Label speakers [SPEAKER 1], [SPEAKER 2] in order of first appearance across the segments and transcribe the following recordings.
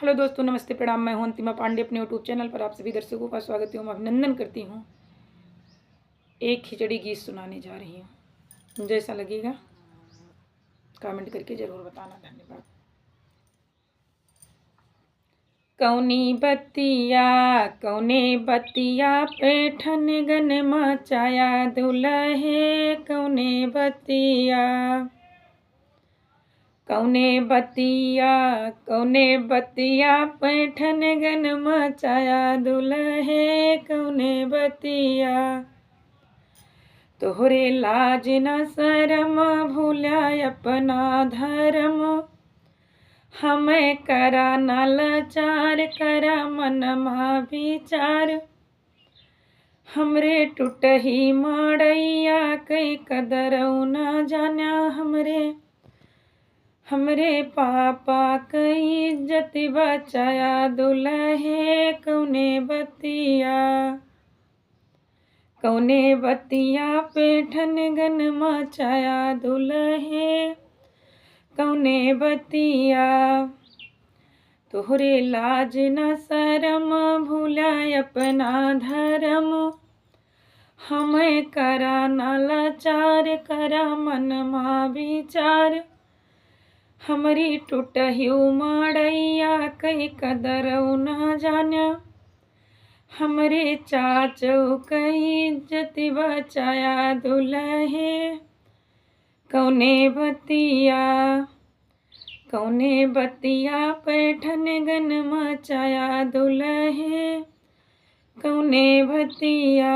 [SPEAKER 1] Hello दोस्तों, नमस्ते, प्रणाम। मैं हूं अंतिमा पांडे। अपने यूट्यूब चैनल पर आप सभी दर्शकों का स्वागत एवं अभिनंदन करती हूं। एक खिचड़ी गीत सुनाने जा रही हूं। जैसा लगेगा कमेंट करके ज़रूर बताना। धन्यवाद। कौने बतिया पैठन गन मचाया दुलहे। कौने बतिया पैठन गन मचाया दुलहे। कौने बतिया तोहरे लाज न शरम भूला अपना धर्म। हमें करा न लाचार करा मनमा विचार। हमरे टूटही माड़ैया कई कदरऊ न जाना। हमरे पापा कई इज्जत बचाया दुलहे। कौने बतिया पैठन गन मचाया दुलहे। कौने बतिया तोहरे लाज न शरम भूला अपना धर्म। हमें करा न लाचार करा मनमा विचार। हमरी टूटही माड़ैया कई कदरऊ न जाना। हमरे चाचऊ कई इज्जत बचाया दुलहे। कौने बतिया पैठन गन मचाया दुलहे। कौने बतिया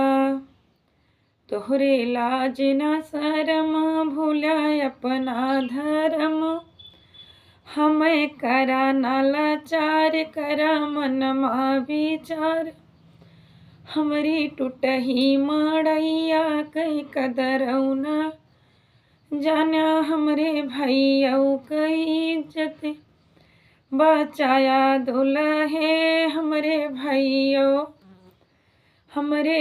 [SPEAKER 1] तोहरे लाज न शरम भूला अपना धर्म। हमें करा न लाचार करा मनमा विचार। हमरी टूटही माड़ैया कई कदरऊ न जाना। हमरे भैयऊ कई इज्जत बचाया दुलहे। हमरे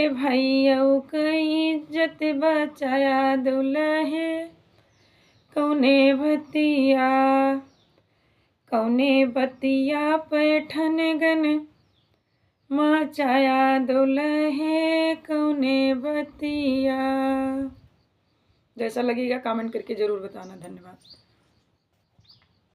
[SPEAKER 1] भैयऊ कई इज्जत बचाया दुलहे। कौने बतिया पैठन गन मचाया दुलहे। कौने बतिया। जैसा लगेगा कमेंट करके ज़रूर बताना। धन्यवाद।